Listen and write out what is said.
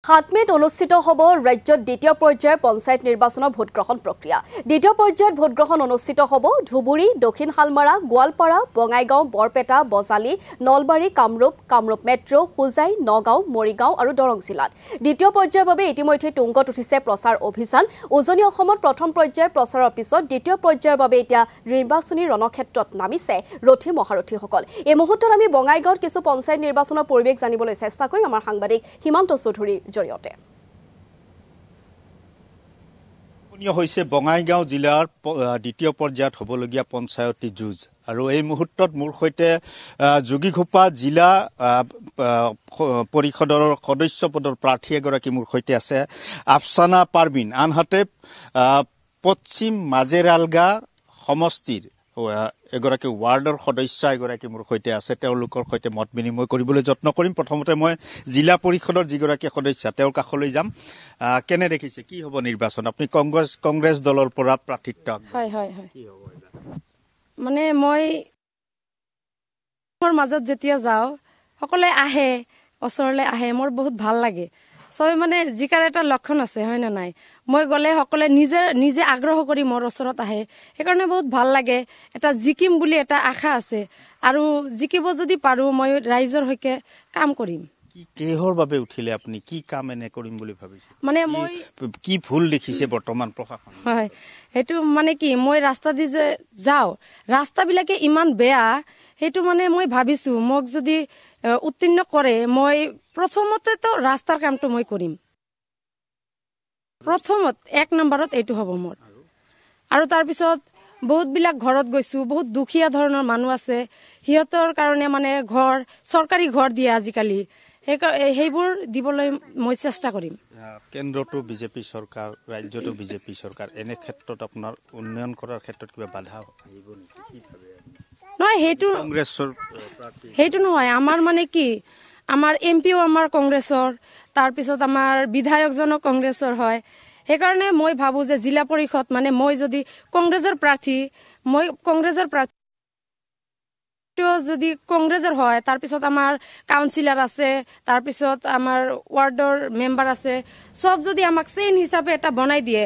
7 মে'ত অনুষ্ঠিত হ'ব ৰাজ্যত দ্বিতীয় পৰ্যায়ৰ পঞ্চায়ত নিৰ্বাচনৰ ভোটগ্ৰহণ প্ৰক্ৰিয়া। দ্বিতীয় পৰ্যায়ত ভোটগ্ৰহণ অনুষ্ঠিত হ'ব ধুবুৰী, দক্ষিণ শালমাৰা, গোৱালপাৰা, বঙাইগাঁও, বৰপেটা, বজালী, নলবাৰী, কামৰূপ মেট্ৰ', হোজাই, নগাঁও, মৰিগাঁও আৰু দৰং জিলাত। দ্বিতীয় পৰ্যায়ৰ বাবে ইতিমধ্যে তুংগত উঠিছে প্ৰচাৰ অভিযান। উজনি অসমত প্ৰথম পৰ্যায়ৰ প্ৰচাৰৰ পিছত দ্বিতীয় পৰ্যায়ৰ বাবে এতিয়া নিৰ্বাচনী ৰণক্ষেত্ৰত নামিছে ৰথী মহাৰথীসকল। এই মুহূৰ্তত আমি বঙাইগাঁৱত কিছু পঞ্চায়ত নিৰ্বাচনৰ পৰিৱেশ জানিবলৈ চেষ্টা কৰিম আমাৰ সাংবাদিক হিমন্ত চৌধুৰীৰ জৰিয়তে। হৈছে বঙাইগাঁও জিলাৰ দ্বিতীয় পৰ্যায়ত হ'বলগীয়া পঞ্চায়তী যুঁজ আৰু এই মুহূৰ্তত মোৰ সৈতে যোগীঘোপা জিলা পৰিষদৰ সদস্য পদৰ প্ৰাৰ্থী এগৰাকী মোৰ সৈতে আছে, আফচানা পাৰবিন। আনহাতে পশ্চিম মাজেৰালগা সমষ্টিৰ এগৰাকী ৱাৰ্ডৰ সদস্য এগৰাকী মোৰ সৈতে আছে। তেওঁলোকৰ সৈতে মত বিনিময় কৰিবলৈ যত্ন কৰিম। প্ৰথমতে মই জিলা পৰিষদৰ যিগৰাকী সদস্য তেওঁৰ কাষলৈ যাম। কেনে দেখিছে, কি হ'ব নিৰ্বাচন? আপুনি কংগ্ৰেছ দলৰ পৰা প্ৰাৰ্থিত্ব। হয় মানে মই মাজত যেতিয়া যাওঁ সকলোৱে আহে, ওচৰলৈ আহে, মোৰ বহুত ভাল লাগে। চবে মানে জিকাৰ এটা লক্ষণ আছে, হয় নে নাই? মই গ'লে সকলোৱে নিজে আগ্ৰহ কৰি মোৰ ওচৰত আহে, সেইকাৰণে বহুত ভাল লাগে। এটা জিকিম বুলি এটা আশা আছে আৰু জিকিব যদি পাৰোঁ মই ৰাইজৰ হৈকে কাম কৰিম। কিহৰ বাবে উঠিলে আপুনি? কি কাম এনে কৰিম বুলি ভাবিছে? মানে মই কি ভুল দেখিছে বৰ্তমান প্ৰশাসন? হয়, সেইটো মানে কি, মই ৰাস্তা দি যে যাওঁ, ৰাস্তাবিলাকে ইমান বেয়া, সেইটো মানে মই ভাবিছোঁ মোক যদি উত্তীৰ্ণ কৰে, মই প্ৰথমতেতো ৰাস্তাৰ কামটো মই কৰিম। প্ৰথমত 1 নম্বৰত এইটো হ'ব মোৰ। আৰু তাৰপিছত বহুতবিলাক ঘৰত গৈছোঁ, বহুত দুখীয়া ধৰণৰ মানুহ আছে, সিহঁতৰ কাৰণে মানে চৰকাৰী ঘৰ দিয়ে আজিকালি, সেইবোৰ দিবলৈ মই চেষ্টা কৰিম। কেন্দ্ৰতো বিজেপি চৰকাৰ, ৰাজ্যতো বিজেপি চৰকাৰ, এনে ক্ষেত্ৰত আপোনাৰ উন্নয়ন কৰাৰ ক্ষেত্ৰত কিবা বাধা আহিব নেকি? নহয়, সেইটো নহয়। আমাৰ মানে কি, আমাৰ এমপিও আমাৰ কংগ্ৰেছৰ, তাৰপিছত আমাৰ বিধায়কজনো কংগ্ৰেছৰ হয়। সেইকাৰণে মই ভাবোঁ যে জিলা পৰিষদ মানে মই যদি কংগ্ৰেছৰ প্ৰাৰ্থী যদি কংগ্ৰেছৰ হয়, তাৰপিছত আমাৰ কাউন্সিলাৰ আছে, তাৰপিছত আমাৰ ৱাৰ্ডৰ মেম্বাৰ আছে, চব যদি আমাক চেইন হিচাপে এটা বনাই দিয়ে,